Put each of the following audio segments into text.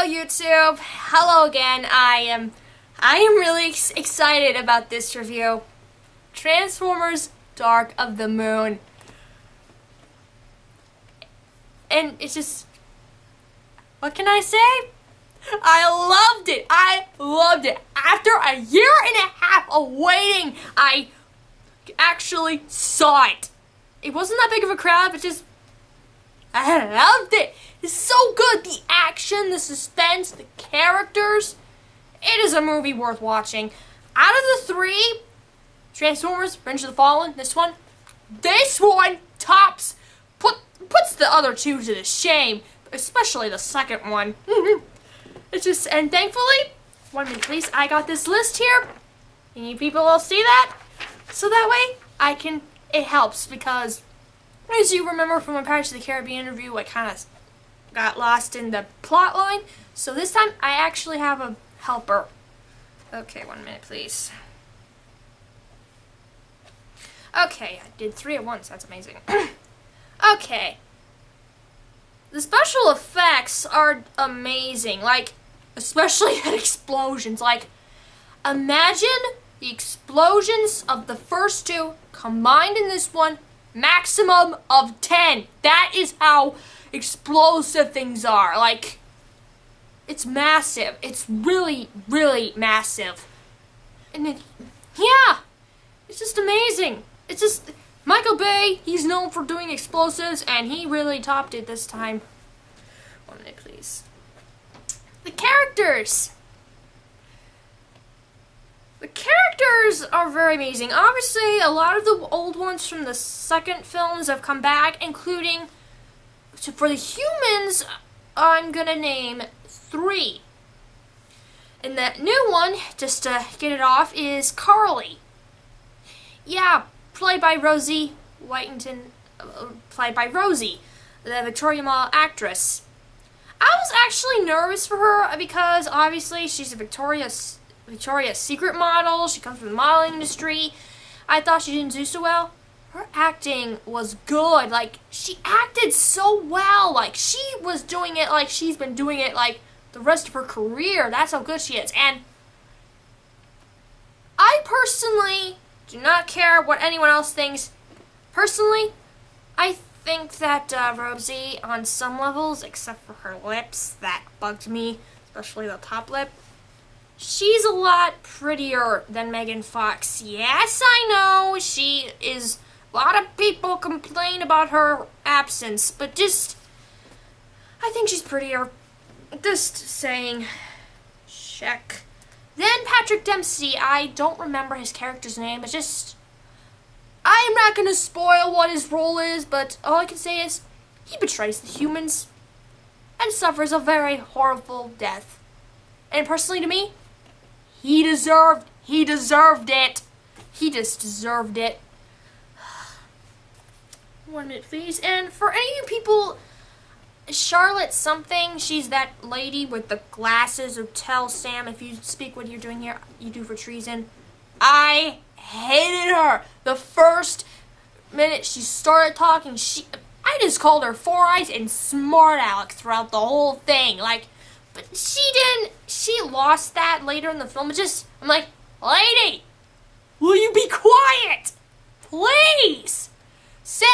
Hello YouTube. Hello again. I am really excited about this review. Transformers Dark of the Moon. And it's just, what can I say? I loved it. I loved it. After a year and a half of waiting, I actually saw it. It wasn't that big of a crowd, but just I loved it. It's so good. The action, the suspense, the characters. It is a movie worth watching. Out of the three, Transformers, Revenge of the Fallen, this one tops, puts the other two to the shame, especially the second one. It's just, and thankfully, 1 minute please, I got this list here. You people will see that, so that way it helps, because as you remember from my Pirates of the Caribbean review, I kind of got lost in the plot line. So this time, I actually have a helper. Okay, 1 minute, please. Okay, I did 3 at once. That's amazing. Okay. The special effects are amazing. Like, especially at explosions. Like, imagine the explosions of the first two combined in this one. Maximum of 10. That is how explosive things are. Like, it's massive. It's really, really massive. And yeah, it's just amazing. It's just, Michael Bay, he's known for doing explosives, and he really topped it this time. 1 minute, please. The characters. The characters are very amazing. Obviously, a lot of the old ones from the second films have come back, including, for the humans, I'm gonna name 3. And that new one, just to get it off, is Carly. Yeah, played by Rosie Whitington, played by Rosie, the Victoria Mall actress. I was actually nervous for her because obviously she's a Victoria's Secret model. She comes from the modeling industry. I thought she didn't do so well. Her acting was good. Like, she acted so well. Like, she was doing it like she's been doing it like the rest of her career. That's how good she is. And I personally do not care what anyone else thinks. Personally, I think that Rosie, on some levels, except for her lips, that bugged me, especially the top lip, she's a lot prettier than Megan Fox. Yes, I know, she is. A lot of people complain about her absence, but just, I think she's prettier. Just saying. Check. Then Patrick Dempsey, I don't remember his character's name, but just, I'm not going to spoil what his role is, but all I can say is, he betrays the humans and suffers a very horrible death. And personally to me, he deserved it. He just deserved it. 1 minute, please. And for any of you people, Charlotte something, she's that lady with the glasses who tells Sam, if you speak what you're doing here, you do for treason. I hated her. The first minute she started talking, I just called her Four Eyes and Smart Aleck throughout the whole thing. Like, but she lost that later in the film. I'm like, lady, will you be quiet? Please. Sam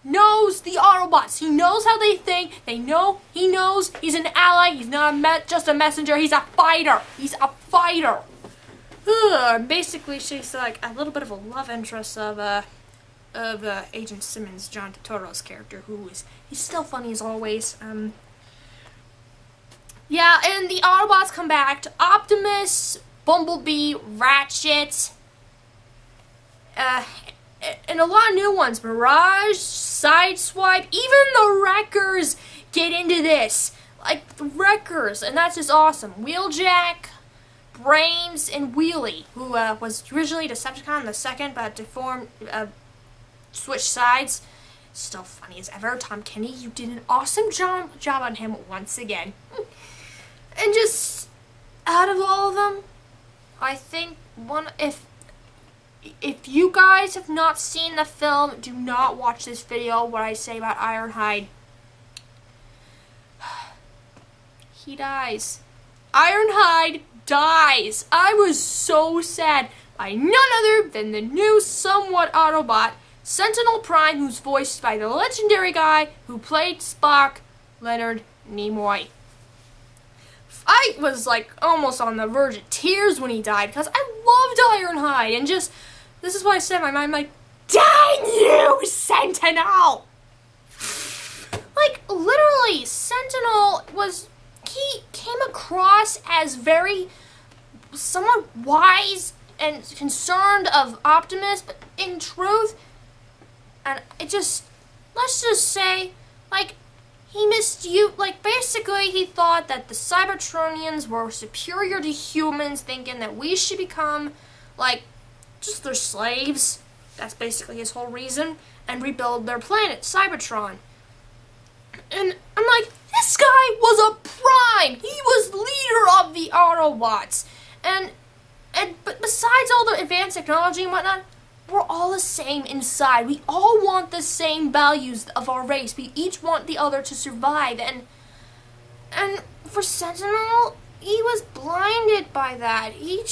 knows the Autobots. He knows how they think. He knows he's an ally. He's not just a messenger. He's a fighter. He's a fighter. Basically, she's like a little bit of a love interest of Agent Simmons, John Turturro's character, he's still funny as always. Yeah, and the Autobots come back to Optimus, Bumblebee, Ratchet, and a lot of new ones. Mirage, Sideswipe, even the Wreckers get into this. Like, the Wreckers, and that's just awesome. Wheeljack, Brains, and Wheelie, who was originally Decepticon in the second, but deformed, switched sides. Still funny as ever. Tom Kenny, you did an awesome job on him once again. And just, out of all of them, I think if you guys have not seen the film, do not watch this video, what I say about Ironhide. he dies. Ironhide dies. I was so sad. By none other than the new somewhat Autobot, Sentinel Prime, who's voiced by the legendary guy who played Spock, Leonard Nimoy. I was like almost on the verge of tears when he died because I loved Ironhide, and just, this is what I said in my mind, like, dang you, Sentinel! Like, literally, Sentinel he came across as very, somewhat wise and concerned of Optimus, but in truth, and let's just say, like, he basically he thought that the Cybertronians were superior to humans, thinking that we should become, like, just their slaves. That's basically his whole reason, and rebuild their planet, Cybertron. And I'm like, this guy was a Prime! He was leader of the Autobots! But besides all the advanced technology and whatnot, we're all the same inside. We all want the same values of our race. We each want the other to survive. And for Sentinel, he was blinded by that. He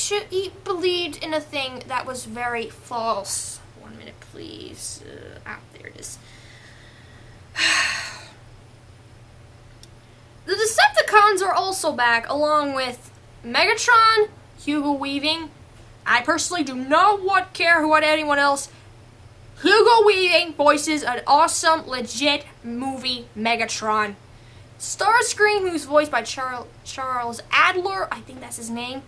believed in a thing that was very false. 1 minute, please. There it is. The Decepticons are also back, along with Megatron, Hugo Weaving. I personally do not care what anyone else. Hugo Weaving voices an awesome, legit movie Megatron. Starscream, who's voiced by Charles Adler, I think that's his name.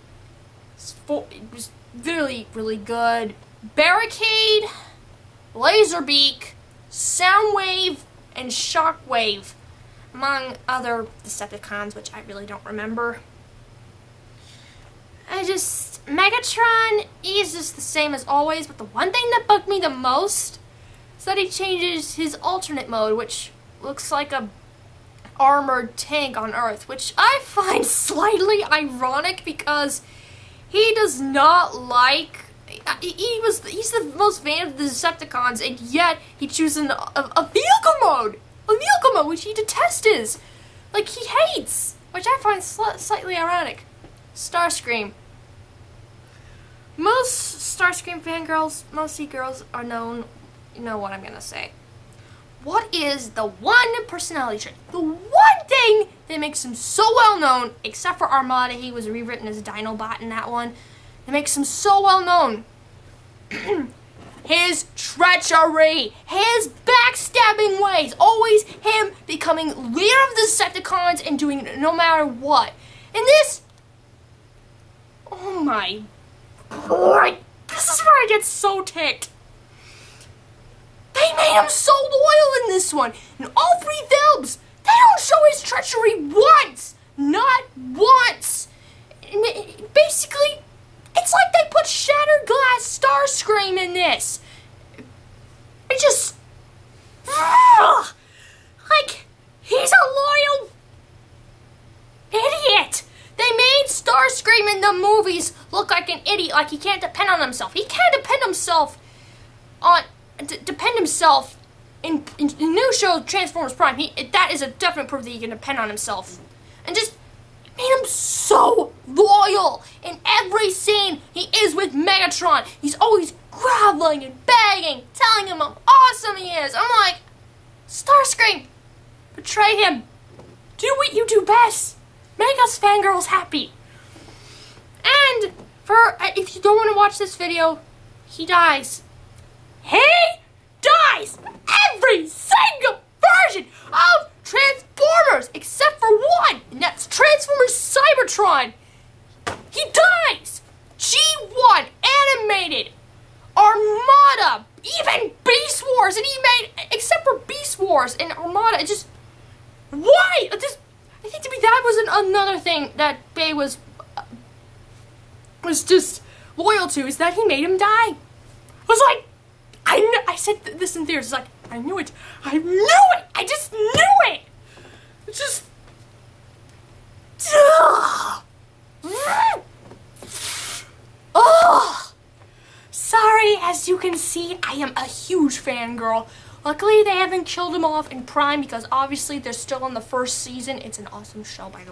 It was really, really good. Barricade, Laserbeak, Soundwave, and Shockwave, among other Decepticons, which I really don't remember. Megatron is just the same as always, but the one thing that bugged me the most is that he changes his alternate mode, which looks like a armored tank on Earth, which I find slightly ironic because he does not like, he's the most fan of the Decepticons, and yet he chooses a vehicle mode! A vehicle mode, which he detests! Like, he hates! Which I find slightly ironic. Starscream. Most Starscream fangirls, mostly girls, are known, you know what I'm gonna say. What is the one personality trait, the one thing that makes him so well known, except for Armada, he was rewritten as Dinobot in that one, that makes him so well known? His treachery, his backstabbing ways, always him becoming leader of the Decepticons and doing it no matter what. And this, oh my God, this is where I get so ticked. They made him so loyal in this one. In all three films, they don't show his treachery once. Not once. And basically, it's like they put Shattered Glass Starscream in this. It just, like, he's a loyal idiot. They made Starscream in the movies look like an idiot, like he can't depend on himself. He can't depend himself in the new show Transformers Prime. That is a definite proof that he can depend on himself. And just made him so loyal. In every scene he is with Megatron, he's always groveling and begging, telling him how awesome he is. I'm like, Starscream, betray him. Do what you do best. Make us fangirls happy. And if you don't want to watch this video, he dies. He dies every single version of Transformers except for one, and that's Transformers Cybertron. He dies. G1 animated, Armada, even Beast Wars, and he made, except for Beast Wars and Armada, it just, why? I think to me that was another thing that Bay was just loyal to, is that he made him die. I was like, I said this in theaters, like, I knew it, I just knew it. It's just, oh, sorry, as you can see, I am a huge fangirl. Luckily, they haven't killed him off in Prime because obviously they're still in the first season. It's an awesome show, by the way.